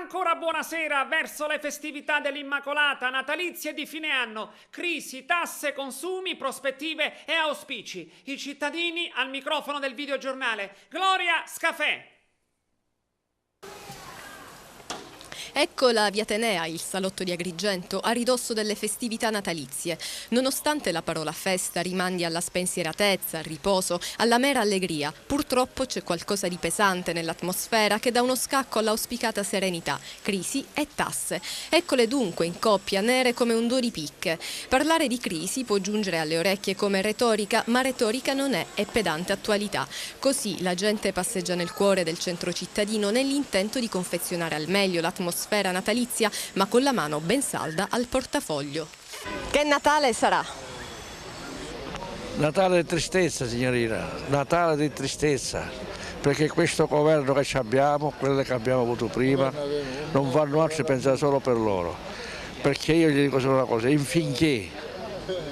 Ancora buonasera, verso le festività dell'Immacolata, natalizie di fine anno, crisi, tasse, consumi, prospettive e auspici. I cittadini al microfono del videogiornale. Gloria Scafè. Ecco la Via Tenea, il salotto di Agrigento, a ridosso delle festività natalizie. Nonostante la parola festa rimandi alla spensieratezza, al riposo, alla mera allegria, purtroppo c'è qualcosa di pesante nell'atmosfera che dà uno scacco all'auspicata serenità, crisi e tasse. Eccole dunque in coppia, nere come un duo di picche. Parlare di crisi può giungere alle orecchie come retorica, ma retorica non è pedante attualità. Così la gente passeggia nel cuore del centro cittadino nell'intento di confezionare al meglio l'atmosfera natalizia, ma con la mano ben salda al portafoglio. Che Natale sarà? Natale di tristezza, signorina, Natale di tristezza, perché questo governo che abbiamo, quello che abbiamo avuto prima, non fanno altro che pensare solo per loro. Perché io gli dico solo una cosa, finché,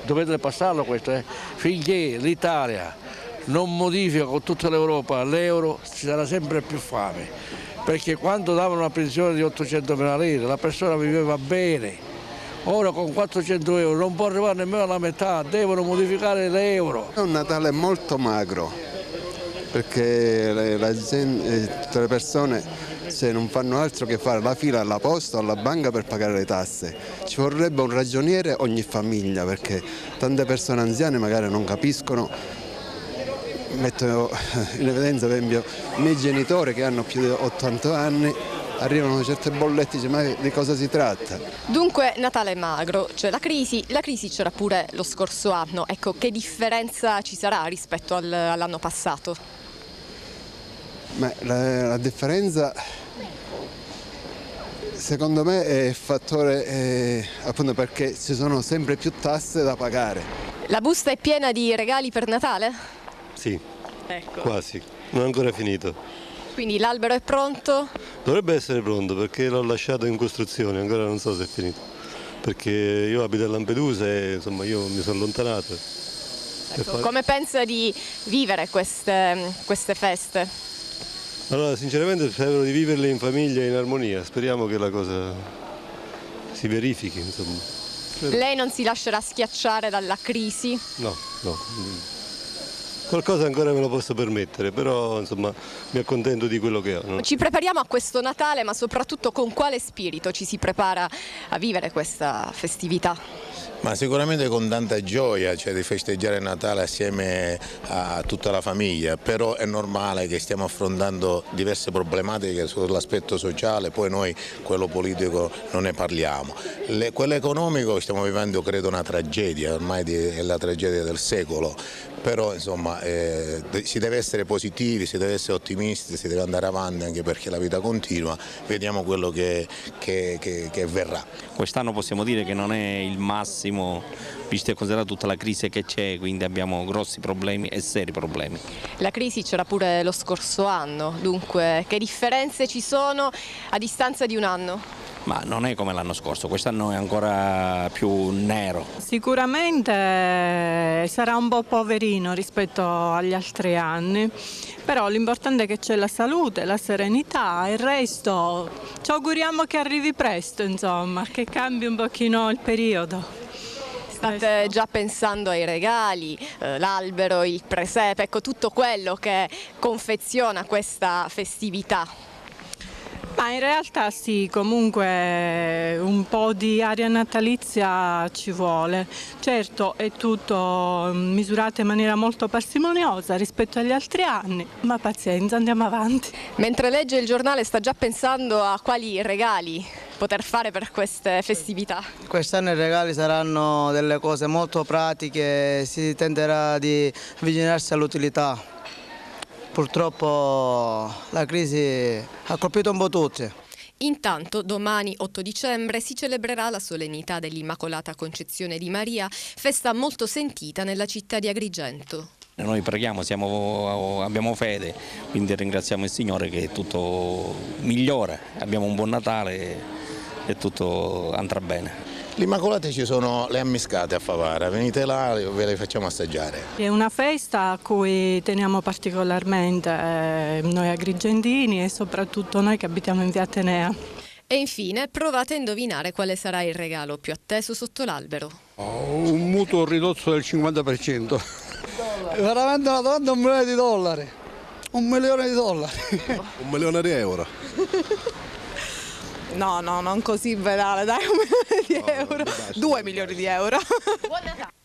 dovete passarlo questo, finché l'Italia non modifica con tutta l'Europa l'euro, ci sarà sempre più fame. Perché quando davano una pensione di 800.000 lire la persona viveva bene, ora con 400 euro non può arrivare nemmeno alla metà, devono modificare l'euro. È un Natale molto magro, perché tutte le persone se non fanno altro che fare la fila alla posta o alla banca per pagare le tasse. Ci vorrebbe un ragioniere ogni famiglia, perché tante persone anziane magari non capiscono. Metto in evidenza per esempio i miei genitori che hanno più di 80 anni, arrivano certe bollette e dice ma di cosa si tratta? Dunque Natale magro, cioè la crisi c'era pure lo scorso anno, ecco che differenza ci sarà rispetto all'anno passato? Ma la differenza secondo me è il fattore appunto perché ci sono sempre più tasse da pagare. La busta è piena di regali per Natale? Sì, ecco. Quasi, non è ancora finito. Quindi l'albero è pronto? Dovrebbe essere pronto perché l'ho lasciato in costruzione, ancora non so se è finito. Perché io abito a Lampedusa e insomma io mi sono allontanato. Ecco, come pensa di vivere queste feste? Allora sinceramente spero di viverle in famiglia e in armonia, speriamo che la cosa si verifichi, insomma. Lei non si lascerà schiacciare dalla crisi? No. Qualcosa ancora me lo posso permettere, però insomma mi accontento di quello che ho. No? Ci prepariamo a questo Natale, ma soprattutto con quale spirito ci si prepara a vivere questa festività? Ma sicuramente con tanta gioia, cioè di festeggiare Natale assieme a tutta la famiglia, però è normale che stiamo affrontando diverse problematiche sull'aspetto sociale, poi noi quello politico non ne parliamo. Quello economico stiamo vivendo credo una tragedia, ormai è la tragedia del secolo, però insomma si deve essere positivi, si deve essere ottimisti, si deve andare avanti anche perché la vita continua, vediamo quello che verrà. Quest'anno possiamo dire che non è il massimo, visto e considerato tutta la crisi che c'è, quindi abbiamo grossi problemi e seri problemi. La crisi c'era pure lo scorso anno, dunque che differenze ci sono a distanza di un anno? Ma non è come l'anno scorso, quest'anno è ancora più nero. Sicuramente sarà un po' poverino rispetto agli altri anni, però l'importante è che c'è la salute, la serenità, il resto ci auguriamo che arrivi presto, insomma, che cambi un pochino il periodo. State già pensando ai regali, l'albero, il presepe, ecco tutto quello che confeziona questa festività. Ma in realtà sì, comunque un po' di aria natalizia ci vuole. Certo è tutto misurato in maniera molto parsimoniosa rispetto agli altri anni, ma pazienza, andiamo avanti. Mentre legge il giornale sta già pensando a quali regali poter fare per queste festività? Quest'anno i regali saranno delle cose molto pratiche, si tenterà di avvicinarsi all'utilità. Purtroppo la crisi ha colpito un po' tutti. Intanto domani 8 dicembre si celebrerà la solennità dell'Immacolata Concezione di Maria, festa molto sentita nella città di Agrigento. Noi preghiamo, abbiamo fede, quindi ringraziamo il Signore che tutto migliora, abbiamo un buon Natale e tutto andrà bene. L'Immacolata ci sono le ammiscate a Favara, venite là e ve le facciamo assaggiare. È una festa a cui teniamo particolarmente noi agrigentini e soprattutto noi che abitiamo in Via Tenea. E infine provate a indovinare quale sarà il regalo più atteso sotto l'albero. Un mutuo ridotto del 50%. Veramente una domanda, $1 milione. $1 milione. $1 milione. No, non così vedale, dai, $1 milione. 2 milioni di euro. Buon Natale!